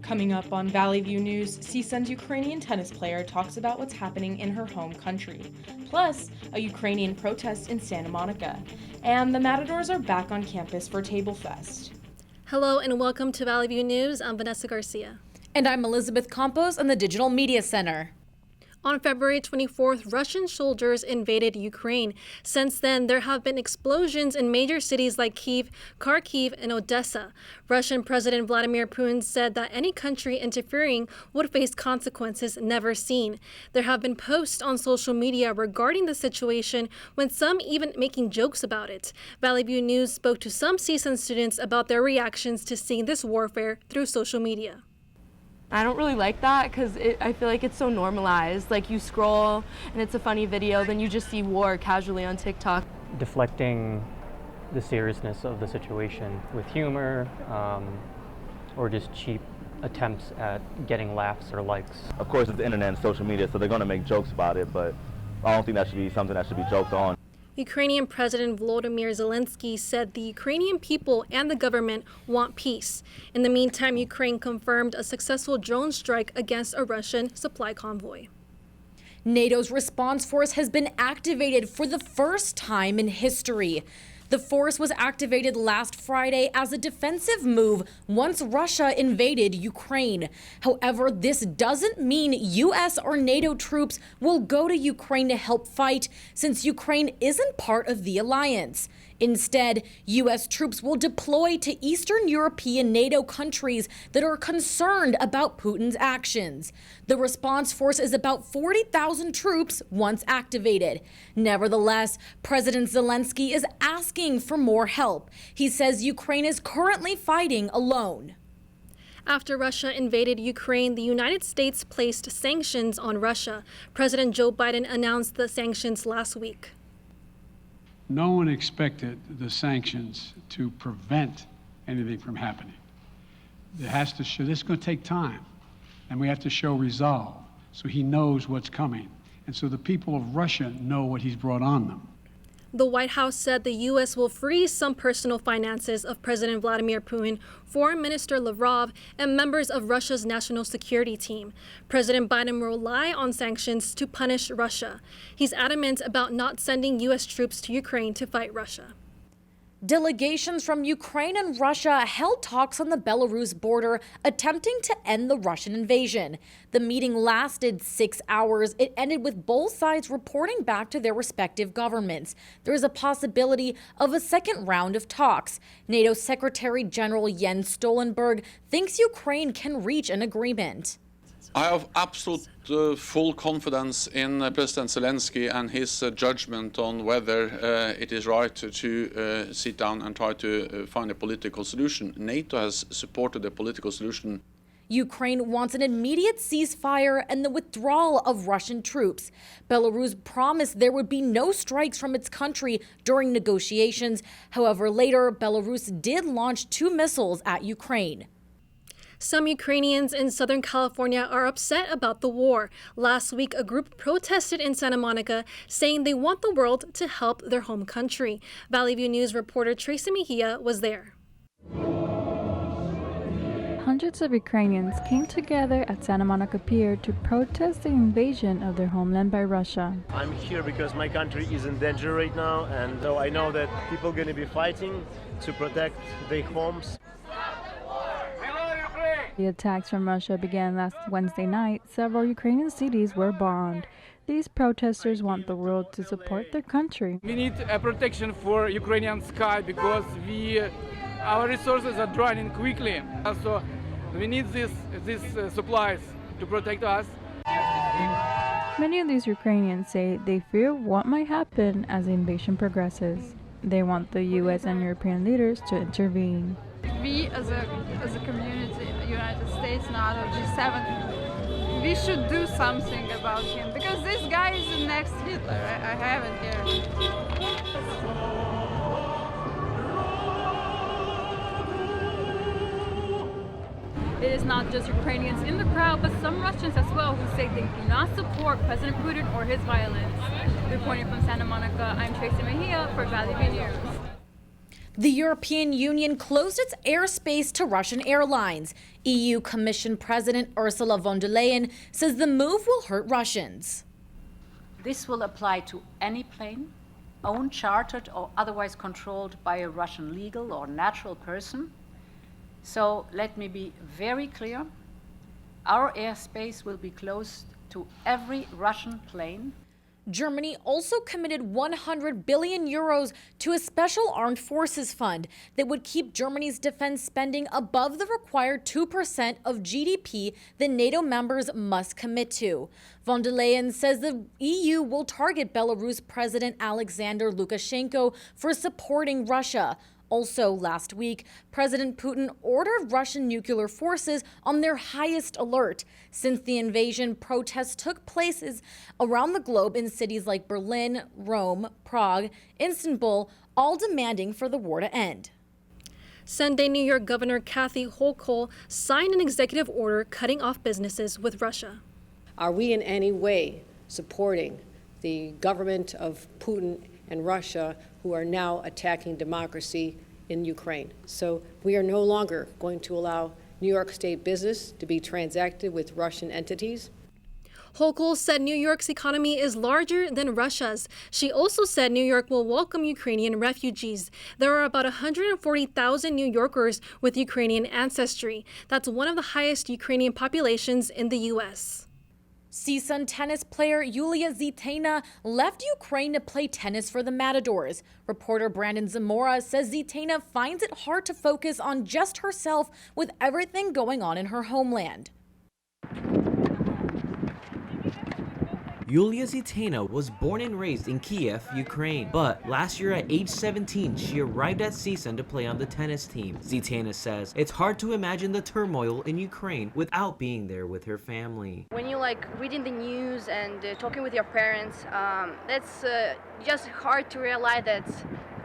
Coming up on Valley View News, CSUN's Ukrainian tennis player talks about what's happening in her home country. Plus, a Ukrainian protest in Santa Monica. And the Matadors are back on campus for Table Fest. Hello and welcome to Valley View News. I'm Vanessa Garcia. And I'm Elizabeth Campos in the Digital Media Center. On February 24th, Russian soldiers invaded Ukraine. Since then, there have been explosions in major cities like Kyiv, Kharkiv, and Odessa. Russian President Vladimir Putin said that any country interfering would face consequences never seen. There have been posts on social media regarding the situation, with some even making jokes about it. Valley View News spoke to some CSUN students about their reactions to seeing this warfare through social media. I don't really like that because I feel like it's so normalized. Like you scroll and it's a funny video, then you just see war casually on TikTok. Deflecting the seriousness of the situation with humor or just cheap attempts at getting laughs or likes. Of course, it's the internet and social media, so they're going to make jokes about it, but I don't think that should be something that should be joked on. Ukrainian President Volodymyr Zelensky said the Ukrainian people and the government want peace. In the meantime, Ukraine confirmed a successful drone strike against a Russian supply convoy. NATO's response force has been activated for the first time in history. The force was activated last Friday as a defensive move once Russia invaded Ukraine. However, this doesn't mean U.S. or NATO troops will go to Ukraine to help fight, since Ukraine isn't part of the alliance. Instead, U.S. troops will deploy to Eastern European NATO countries that are concerned about Putin's actions. The response force is about 40,000 troops once activated. Nevertheless, President Zelensky is asking for more help. He says Ukraine is currently fighting alone. After Russia invaded Ukraine, the United States placed sanctions on Russia. President Joe Biden announced the sanctions last week. No one expected the sanctions to prevent anything from happening. This is going to take time, and we have to show resolve so he knows what's coming. And so the people of Russia know what he's brought on them. The White House said the U.S. will freeze some personal finances of President Vladimir Putin, Foreign Minister Lavrov, and members of Russia's national security team. President Biden will rely on sanctions to punish Russia. He's adamant about not sending U.S. troops to Ukraine to fight Russia. Delegations from Ukraine and Russia held talks on the Belarus border, attempting to end the Russian invasion. The meeting lasted 6 hours. It ended with both sides reporting back to their respective governments. There is a possibility of a second round of talks. NATO Secretary General Jens Stoltenberg thinks Ukraine can reach an agreement. I have absolute full confidence in President Zelensky and his judgment on whether it is right to sit down and try to find a political solution. NATO has supported a political solution. Ukraine wants an immediate ceasefire and the withdrawal of Russian troops. Belarus promised there would be no strikes from its country during negotiations. However, later, Belarus did launch 2 missiles at Ukraine. Some Ukrainians in Southern California are upset about the war. Last week, a group protested in Santa Monica, saying they want the world to help their home country. Valley View News reporter Tracy Mejia was there. Hundreds of Ukrainians came together at Santa Monica Pier to protest the invasion of their homeland by Russia. I'm here because my country is in danger right now, and so I know that people are going to be fighting to protect their homes. The attacks from Russia began last Wednesday night. Several Ukrainian cities were bombed. These protesters want the world to support their country. We need a protection for Ukrainian sky because our resources are draining quickly. Also, we need these supplies to protect us. Many of these Ukrainians say they fear what might happen as the invasion progresses. They want the U.S. and European leaders to intervene. We as a community, United States, NATO, G7, we should do something about him because this guy is the next Hitler. I have it here. It is not just Ukrainians in the crowd, but some Russians as well who say they do not support President Putin or his violence. Reporting from Santa Monica, I'm Tracy Mejia for Valley View News. The European Union closed its airspace to Russian airlines. EU Commission President Ursula von der Leyen says the move will hurt Russians. This will apply to any plane, owned, chartered, or otherwise controlled by a Russian legal or natural person. So let me be very clear. Our airspace will be closed to every Russian plane. Germany also committed 100 billion euros to a special armed forces fund that would keep Germany's defense spending above the required 2% of GDP that NATO members must commit to. Von der Leyen says the EU will target Belarus President Alexander Lukashenko for supporting Russia. Also last week, President Putin ordered Russian nuclear forces on their highest alert. Since the invasion, protests took place around the globe in cities like Berlin, Rome, Prague, Istanbul, all demanding for the war to end. Sunday, New York Governor Kathy Hochul signed an executive order cutting off businesses with Russia. Are we in any way supporting the government of Putin and Russia, who are now attacking democracy in Ukraine? So we are no longer going to allow New York State business to be transacted with Russian entities. Hochul said New York's economy is larger than Russia's. She also said New York will welcome Ukrainian refugees. There are about 140,000 New Yorkers with Ukrainian ancestry. That's one of the highest Ukrainian populations in the U.S. CSUN tennis player Yulia Zitena left Ukraine to play tennis for the Matadors. Reporter Brandon Zamora says Zitena finds it hard to focus on just herself with everything going on in her homeland. Yulia Zitena was born and raised in Kiev, Ukraine, but last year at age 17, she arrived at CSUN to play on the tennis team. Zitena says it's hard to imagine the turmoil in Ukraine without being there with her family. When you reading the news and talking with your parents, that's just hard to realize that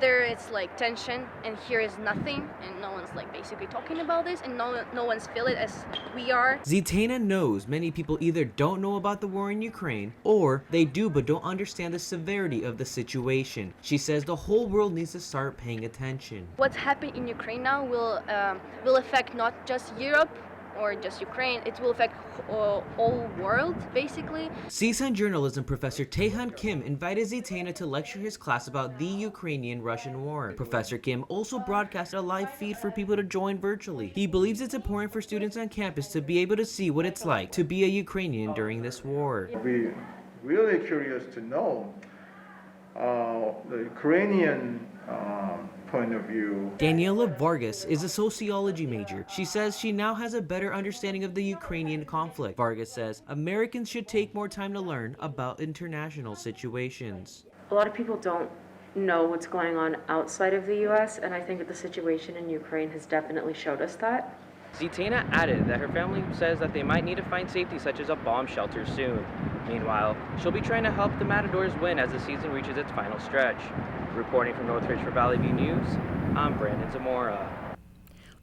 there is tension and here is nothing, and no one's basically talking about this, and no one's feel it as we are. Zitena knows many people either don't know about the war in Ukraine or they do but don't understand the severity of the situation. She says the whole world needs to start paying attention. What's happening in Ukraine now will affect not just Europe or just Ukraine, it will affect all world, basically. CSUN journalism professor Taehan Kim invited Zitena to lecture his class about the Ukrainian-Russian war. Professor Kim also broadcast a live feed for people to join virtually. He believes it's important for students on campus to be able to see what it's like to be a Ukrainian during this war. We're really curious to know the Ukrainian point of view. Daniela Vargas is a sociology major. She says she now has a better understanding of the Ukrainian conflict. Vargas says Americans should take more time to learn about international situations. A lot of people don't know what's going on outside of the U.S., and I think that the situation in Ukraine has definitely showed us that. Zitena added that her family says that they might need to find safety such as a bomb shelter soon. Meanwhile, she'll be trying to help the Matadors win as the season reaches its final stretch. Reporting from Northridge for Valley View News, I'm Brandon Zamora.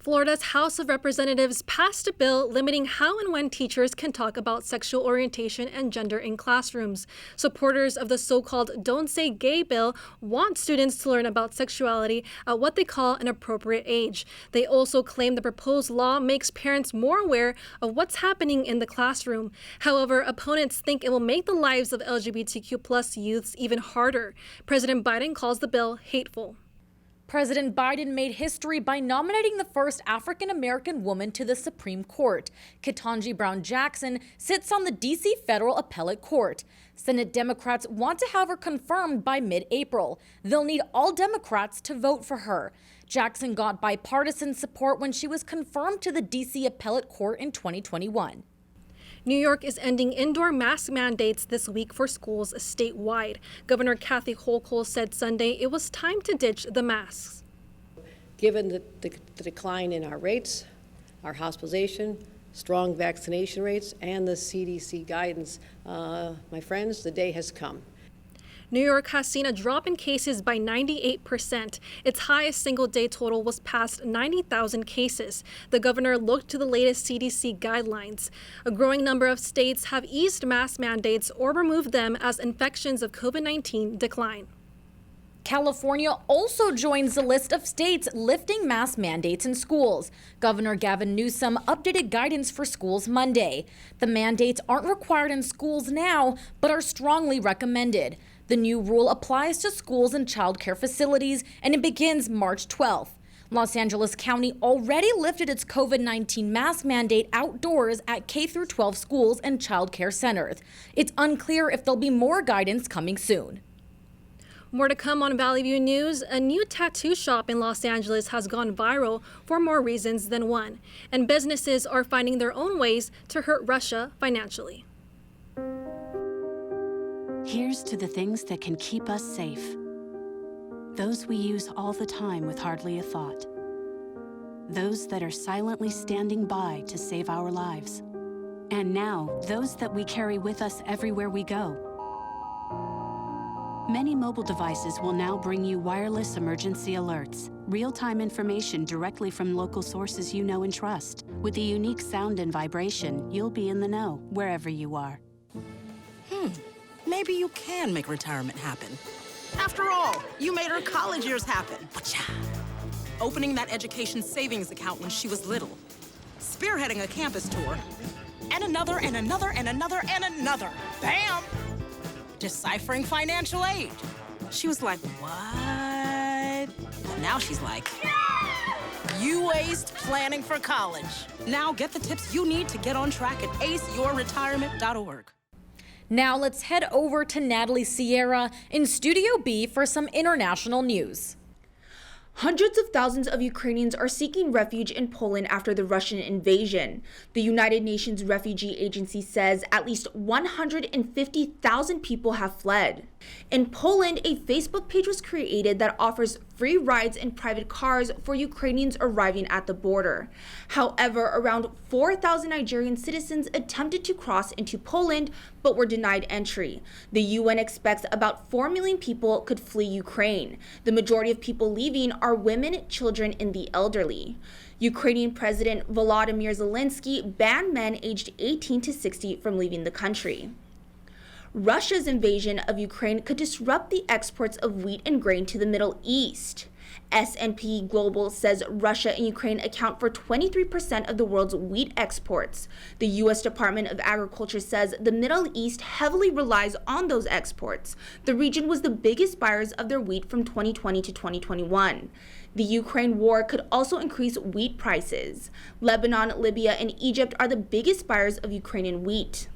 Florida's House of Representatives passed a bill limiting how and when teachers can talk about sexual orientation and gender in classrooms. Supporters of the so-called Don't Say Gay bill want students to learn about sexuality at what they call an appropriate age. They also claim the proposed law makes parents more aware of what's happening in the classroom. However, opponents think it will make the lives of LGBTQ+ youths even harder. President Biden calls the bill hateful. President Biden made history by nominating the first African-American woman to the Supreme Court. Ketanji Brown Jackson sits on the D.C. Federal Appellate Court. Senate Democrats want to have her confirmed by mid-April. They'll need all Democrats to vote for her. Jackson got bipartisan support when she was confirmed to the D.C. Appellate Court in 2021. New York is ending indoor mask mandates this week for schools statewide. Governor Kathy Hochul said Sunday it was time to ditch the masks. Given the decline in our rates, our hospitalization, strong vaccination rates, and the CDC guidance, my friends, the day has come. New York has seen a drop in cases by 98%. Its highest single-day total was past 90,000 cases. The governor looked to the latest CDC guidelines. A growing number of states have eased mask mandates or removed them as infections of COVID-19 decline. California also joins the list of states lifting mask mandates in schools. Governor Gavin Newsom updated guidance for schools Monday. The mandates aren't required in schools now, but are strongly recommended. The new rule applies to schools and childcare facilities, and it begins March 12th. Los Angeles County already lifted its COVID-19 mask mandate outdoors at K-12 schools and childcare centers. It's unclear if there'll be more guidance coming soon. More to come on Valley View News. A new tattoo shop in Los Angeles has gone viral for more reasons than one, and businesses are finding their own ways to hurt Russia financially. Here's to the things that can keep us safe. Those we use all the time with hardly a thought. Those that are silently standing by to save our lives. And now, those that we carry with us everywhere we go. Many mobile devices will now bring you wireless emergency alerts, real-time information directly from local sources you know and trust. With the unique sound and vibration, you'll be in the know wherever you are. Maybe you can make retirement happen. After all, you made her college years happen. Opening that education savings account when she was little. Spearheading a campus tour. And another, and another, and another, and another. Bam! Deciphering financial aid. She was like, what? But now she's like, you waste planning for college. Now get the tips you need to get on track at aceyourretirement.org. Now let's head over to Natalie Sierra in Studio B for some international news. Hundreds of thousands of Ukrainians are seeking refuge in Poland after the Russian invasion. The United Nations Refugee Agency says at least 150,000 people have fled. In Poland, a Facebook page was created that offers free rides in private cars for Ukrainians arriving at the border. However, around 4,000 Nigerian citizens attempted to cross into Poland but were denied entry. The UN expects about 4 million people could flee Ukraine. The majority of people leaving are women, children, and the elderly. Ukrainian President Volodymyr Zelensky banned men aged 18 to 60 from leaving the country. Russia's invasion of Ukraine could disrupt the exports of wheat and grain to the Middle East. S&P Global says Russia and Ukraine account for 23% of the world's wheat exports. The U.S. Department of Agriculture says the Middle East heavily relies on those exports. The region was the biggest buyers of their wheat from 2020 to 2021. The Ukraine war could also increase wheat prices. Lebanon, Libya, and Egypt are the biggest buyers of Ukrainian wheat.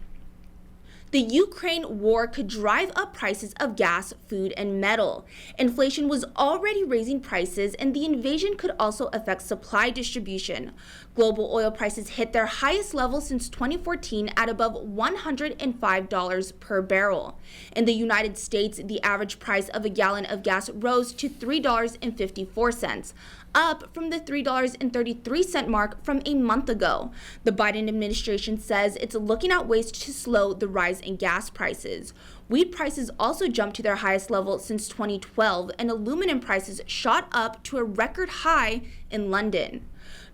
The Ukraine war could drive up prices of gas, food, and metal. Inflation was already raising prices, and the invasion could also affect supply distribution. Global oil prices hit their highest level since 2014 at above $105 per barrel. In the United States, the average price of a gallon of gas rose to $3.54. Up from the $3.33 mark from a month ago. The Biden administration says it's looking at ways to slow the rise in gas prices. Wheat prices also jumped to their highest level since 2012, and aluminum prices shot up to a record high in London.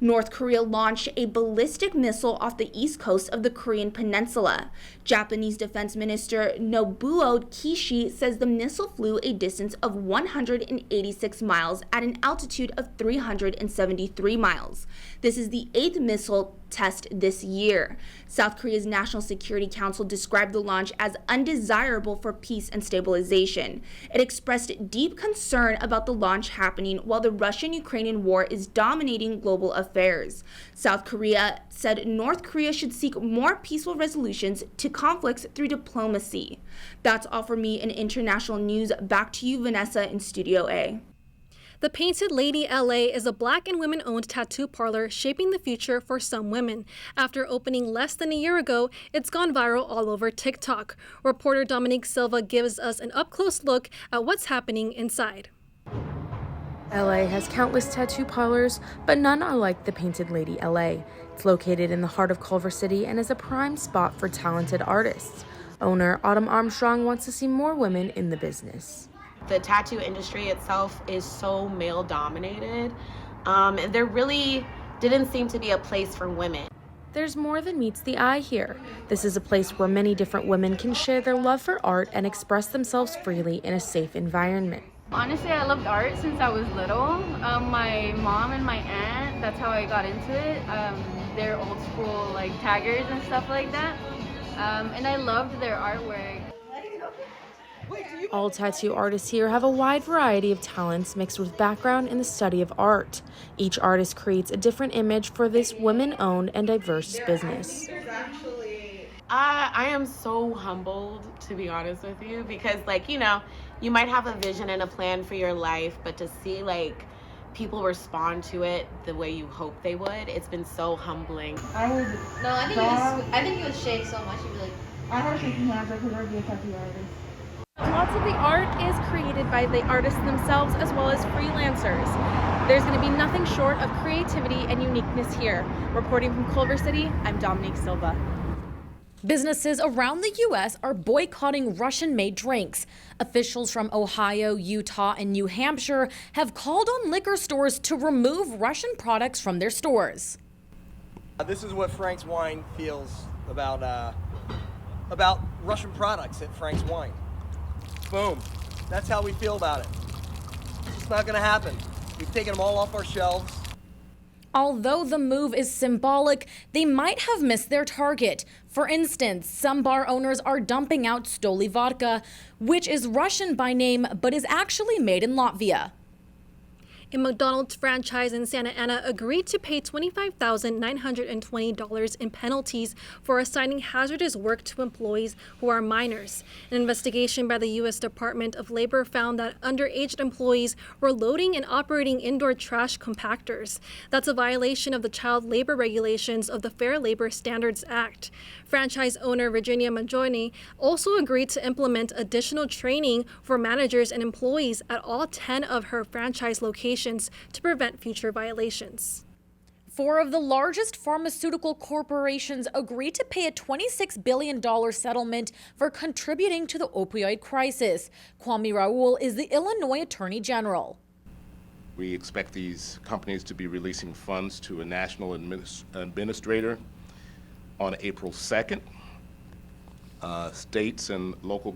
North Korea launched a ballistic missile off the east coast of the Korean peninsula. Japanese Defense Minister Nobuo Kishi says the missile flew a distance of 186 miles at an altitude of 373 miles. This is the 8th missile test this year. South Korea's National Security Council described the launch as undesirable for peace and stabilization. It expressed deep concern about the launch happening while the Russian-Ukrainian war is dominating global affairs. South Korea said North Korea should seek more peaceful resolutions to conflicts through diplomacy. That's all for me in international news. Back to you, Vanessa, in Studio A. The Painted Lady LA is a Black and women-owned tattoo parlor shaping the future for some women. After opening less than a year ago, it's gone viral all over TikTok. Reporter Dominique Silva gives us an up-close look at what's happening inside. LA has countless tattoo parlors, but none are like the Painted Lady LA. It's located in the heart of Culver City and is a prime spot for talented artists. Owner Autumn Armstrong wants to see more women in the business. The tattoo industry itself is so male dominated, and there really didn't seem to be a place for women. There's more than meets the eye here. This is a place where many different women can share their love for art and express themselves freely in a safe environment. Honestly, I loved art since I was little. My mom and my aunt, that's how I got into it. They're old school like taggers and stuff like that. And I loved their artwork. All tattoo artists here have a wide variety of talents mixed with background in the study of art. Each artist creates a different image for this women-owned and diverse business. I am so humbled, to be honest with you, because you might have a vision and a plan for your life, but to see people respond to it the way you hope they would, it's been so humbling. I think you would shake so much. You'd be like, I heard shaking hands. I could never be a tattoo artist. Lots of the art is created by the artists themselves as well as freelancers. There's going to be nothing short of creativity and uniqueness here. Reporting from Culver City, I'm Dominique Silva. Businesses around the U.S. are boycotting Russian-made drinks. Officials from Ohio, Utah, and New Hampshire have called on liquor stores to remove Russian products from their stores. This is what Frank's Wine feels about Russian products at Frank's Wine. Boom. That's how we feel about it. It's not going to happen. We've taken them all off our shelves. Although the move is symbolic, they might have missed their target. For instance, some bar owners are dumping out Stoli vodka, which is Russian by name but is actually made in Latvia. A McDonald's franchise in Santa Ana agreed to pay $25,920 in penalties for assigning hazardous work to employees who are minors. An investigation by the U.S. Department of Labor found that underage employees were loading and operating indoor trash compactors. That's a violation of the child labor regulations of the Fair Labor Standards Act. Franchise owner Virginia Majoni also agreed to implement additional training for managers and employees at all 10 of her franchise locations to prevent future violations. 4 of the largest pharmaceutical corporations agreed to pay a $26 billion settlement for contributing to the opioid crisis. Kwame Raoul is the Illinois Attorney General. We expect these companies to be releasing funds to a national administrator on April 2nd. States and local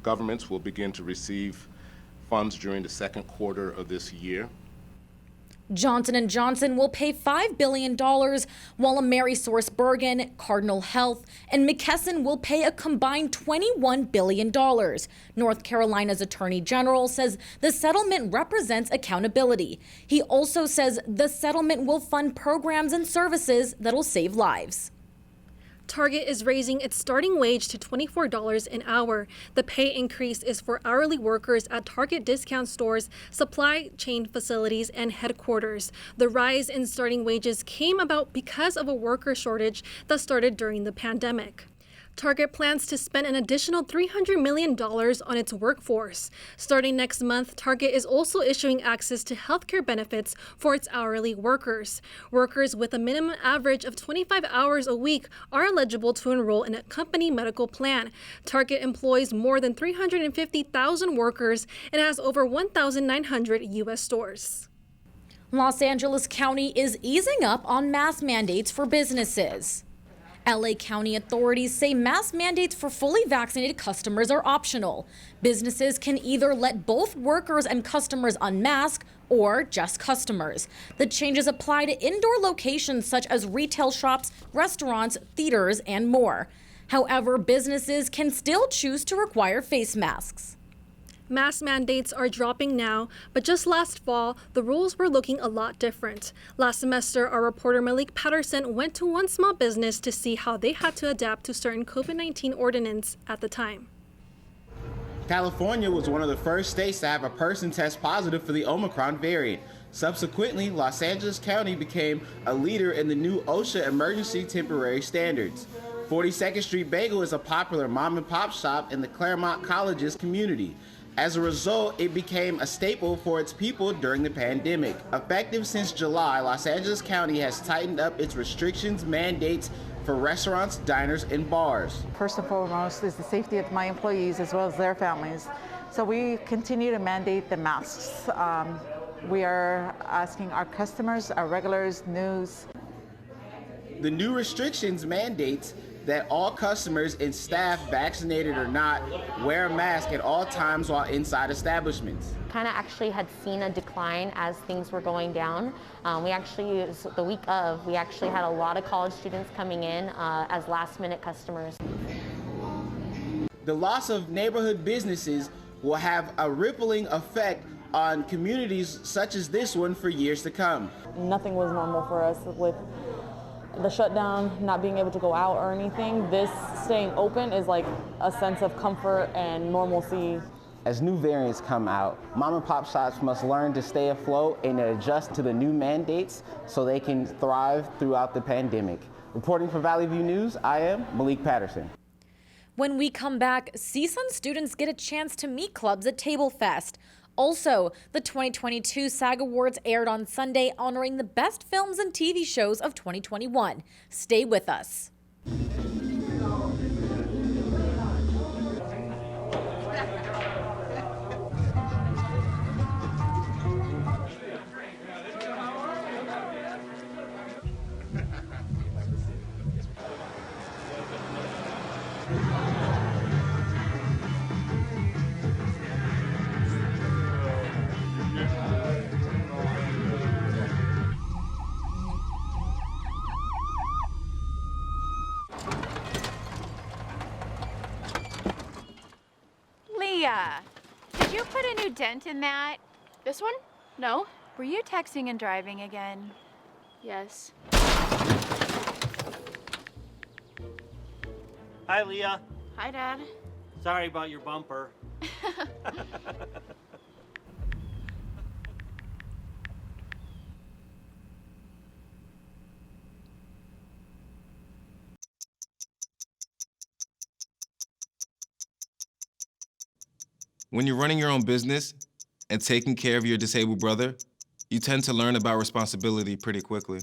governments will begin to receive funds during the second quarter of this year. Johnson & Johnson will pay $5 billion, while AmerisourceBergen, Cardinal Health, and McKesson will pay a combined $21 billion. North Carolina's Attorney General says the settlement represents accountability. He also says the settlement will fund programs and services that'll save lives. Target is raising its starting wage to $24 an hour. The pay increase is for hourly workers at Target discount stores, supply chain facilities, and headquarters. The rise in starting wages came about because of a worker shortage that started during the pandemic. Target plans to spend an additional $300 million on its workforce. Starting next month, Target is also issuing access to healthcare benefits for its hourly workers. Workers with a minimum average of 25 hours a week are eligible to enroll in a company medical plan. Target employs more than 350,000 workers and has over 1,900 U.S. stores. Los Angeles County is easing up on mask mandates for businesses. LA County authorities say mask mandates for fully vaccinated customers are optional. Businesses can either let both workers and customers unmask or just customers. The changes apply to indoor locations such as retail shops, restaurants, theaters, and more. However, businesses can still choose to require face masks. Mask mandates are dropping now, but just last fall, the rules were looking a lot different. Last semester, our reporter Malik Patterson went to one small business to see how they had to adapt to certain COVID-19 ordinance at the time. California was one of the first states to have a person test positive for the Omicron variant. Subsequently, Los Angeles County became a leader in the new OSHA emergency temporary standards. 42nd Street Bagel is a popular mom-and-pop shop in the Claremont Colleges community. As a result, it became a staple for its people during the pandemic. Effective since July, Los Angeles County has tightened up its restrictions, mandates for restaurants, diners, and bars. First and foremost is the safety of my employees as well as their families. So we continue to mandate the masks. We are asking our customers, our regulars, news. The new restrictions, mandates, that all customers and staff, vaccinated or not, wear a mask at all times while inside establishments. Kind of actually had seen a decline as things were going down. The week of, we actually had a lot of college students coming in as last-minute customers. The loss of neighborhood businesses will have a rippling effect on communities such as this one for years to come. Nothing was normal for us with the shutdown, not being able to go out or anything. This staying open is like a sense of comfort and normalcy. As new variants come out, mom and pop shops must learn to stay afloat and adjust to the new mandates so they can thrive throughout the pandemic. Reporting for Valley View News, I am Malik Patterson. When we come back, CSUN students get a chance to meet clubs at Table Fest. Also, the 2022 SAG Awards aired on Sunday, honoring the best films and TV shows of 2021. Stay with us. Did you put a new dent in that? This one? No. Were you texting and driving again? Yes. Hi, Leah. Hi, Dad. Sorry about your bumper. When you're running your own business and taking care of your disabled brother, you tend to learn about responsibility pretty quickly.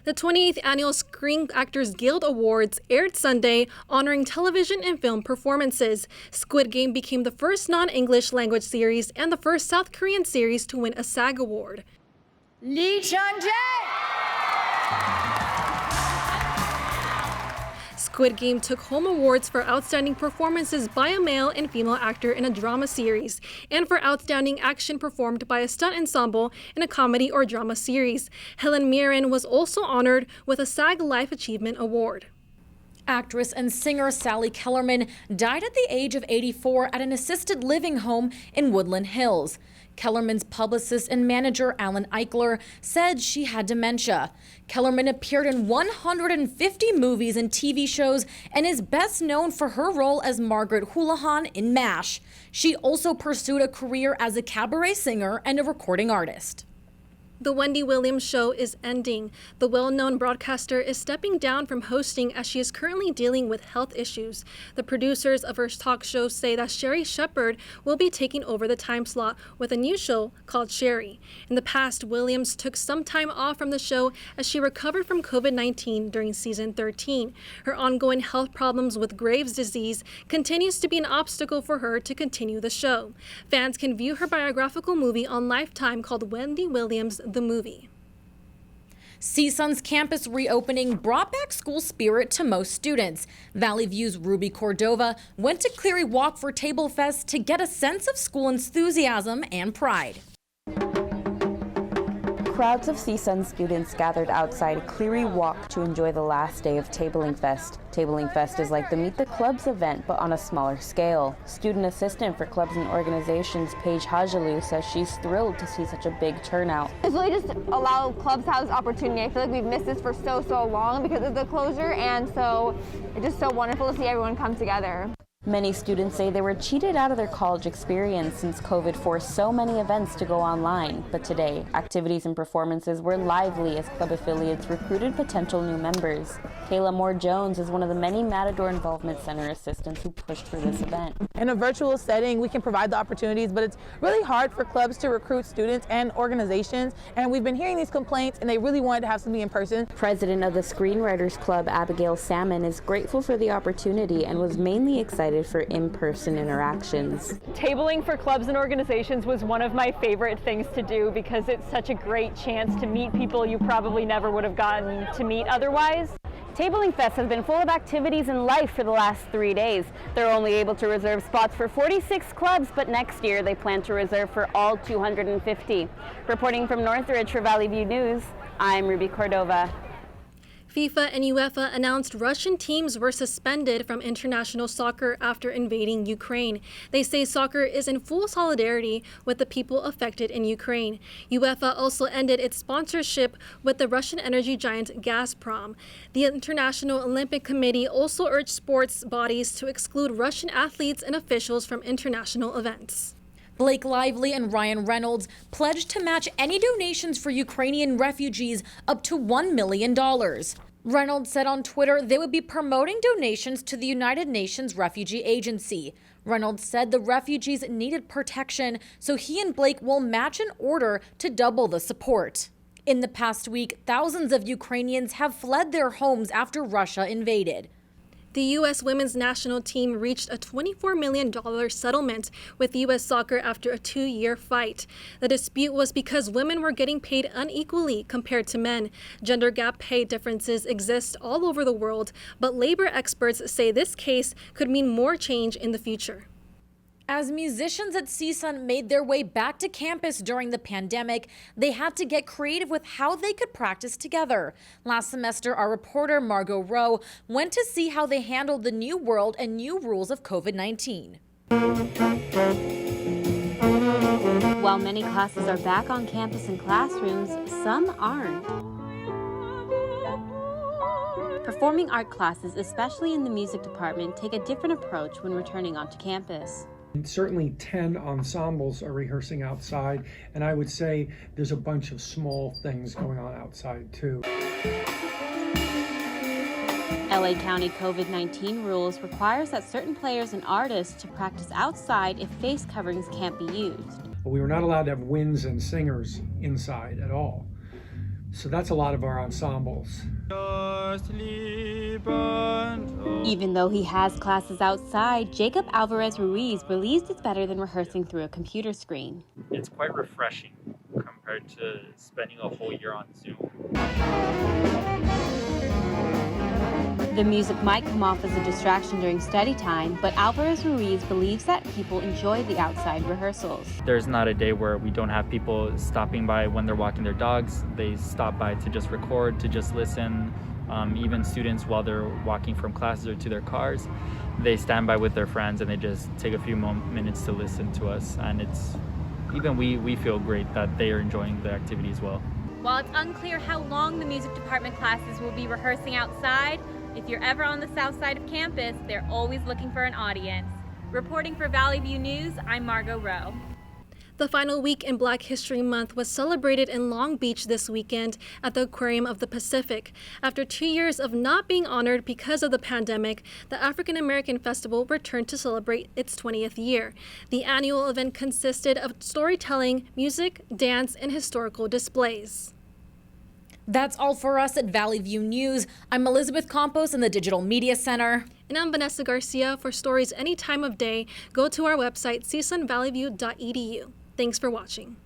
The 28th Annual Screen Actors Guild Awards aired Sunday, honoring television and film performances. Squid Game became the first non-English language series and the first South Korean series to win a SAG Award. Lee Chang-jae! Squid Game took home awards for outstanding performances by a male and female actor in a drama series, and for outstanding action performed by a stunt ensemble in a comedy or drama series. Helen Mirren was also honored with a SAG Life Achievement Award. Actress and singer Sally Kellerman died at the age of 84 at an assisted living home in Woodland Hills. Kellerman's publicist and manager, Alan Eichler, said she had dementia. Kellerman appeared in 150 movies and TV shows and is best known for her role as Margaret Houlihan in MASH. She also pursued a career as a cabaret singer and a recording artist. The Wendy Williams Show is ending. The well-known broadcaster is stepping down from hosting as she is currently dealing with health issues. The producers of her talk show say that Sherry Shepard will be taking over the time slot with a new show called Sherry. In the past, Williams took some time off from the show as she recovered from COVID-19 during season 13. Her ongoing health problems with Graves' disease continues to be an obstacle for her to continue the show. Fans can view her biographical movie on Lifetime called Wendy Williams the Movie. CSUN's campus reopening brought back school spirit to most students. Valley View's Ruby Cordova went to Cleary Walk for Table Fest to get a sense of school enthusiasm and pride. Crowds of CSUN students gathered outside Cleary Walk to enjoy the last day of Tabling Fest. Tabling Fest is like the Meet the Clubs event, but on a smaller scale. Student assistant for clubs and organizations, Paige Hajalu, says she's thrilled to see such a big turnout. It's really just allow clubs to have this opportunity. I feel like we've missed this for so long because of the closure, and so it's just so wonderful to see everyone come together. Many students say they were cheated out of their college experience since COVID forced so many events to go online. But today, activities and performances were lively as club affiliates recruited potential new members. Kayla Moore-Jones is one of the many Matador Involvement Center assistants who pushed for this event. In a virtual setting, we can provide the opportunities, but it's really hard for clubs to recruit students and organizations. And we've been hearing these complaints, and they really wanted to have something in person. President of the Screenwriters Club, Abigail Salmon, is grateful for the opportunity and was mainly excited excited for in-person interactions. Tabling for clubs and organizations was one of my favorite things to do because it's such a great chance to meet people you probably never would have gotten to meet otherwise. Tabling Fest has been full of activities and life for the last 3 days. They're only able to reserve spots for 46 clubs, but next year they plan to reserve for all 250. Reporting from Northridge for Valley View News, I'm Ruby Cordova. FIFA and UEFA announced Russian teams were suspended from international soccer after invading Ukraine. They say soccer is in full solidarity with the people affected in Ukraine. UEFA also ended its sponsorship with the Russian energy giant Gazprom. The International Olympic Committee also urged sports bodies to exclude Russian athletes and officials from international events. Blake Lively and Ryan Reynolds pledged to match any donations for Ukrainian refugees up to $1 million. Reynolds said on Twitter they would be promoting donations to the United Nations Refugee Agency. Reynolds said the refugees needed protection, so he and Blake will match an order to double the support. In the past week, thousands of Ukrainians have fled their homes after Russia invaded. The U.S. women's national team reached a $24 million settlement with U.S. Soccer after a 2-year fight. The dispute was because women were getting paid unequally compared to men. Gender gap pay differences exist all over the world, but labor experts say this case could mean more change in the future. As musicians at CSUN made their way back to campus during the pandemic, they had to get creative with how they could practice together. Last semester, our reporter Margot Rowe went to see how they handled the new world and new rules of COVID-19. While many classes are back on campus and classrooms, some aren't. Performing art classes, especially in the music department, take a different approach when returning onto campus. Certainly 10 ensembles are rehearsing outside, and I would say there's a bunch of small things going on outside too. LA County COVID-19 rules requires that certain players and artists to practice outside if face coverings can't be used. We were not allowed to have winds and singers inside at all. So that's a lot of our ensembles. Even though he has classes outside, Jacob Alvarez Ruiz believes it's better than rehearsing through a computer screen. It's quite refreshing compared to spending a whole year on Zoom. The music might come off as a distraction during study time, but Alvarez Ruiz believes that people enjoy the outside rehearsals. There's not a day where we don't have people stopping by when they're walking their dogs. They stop by to just record, to just listen. Even students, while they're walking from classes or to their cars, they stand by with their friends and they just take a few minutes to listen to us. And we feel great that they are enjoying the activity as well. While it's unclear how long the music department classes will be rehearsing outside, if you're ever on the south side of campus, they're always looking for an audience. Reporting for Valley View News, I'm Margot Rowe. The final week in Black History Month was celebrated in Long Beach this weekend at the Aquarium of the Pacific. After 2 years of not being honored because of the pandemic, the African American Festival returned to celebrate its 20th year. The annual event consisted of storytelling, music, dance, and historical displays. That's all for us at Valley View News. I'm Elizabeth Campos in the Digital Media Center. And I'm Vanessa Garcia. For stories any time of day, go to our website, csunvalleyview.edu. Thanks for watching.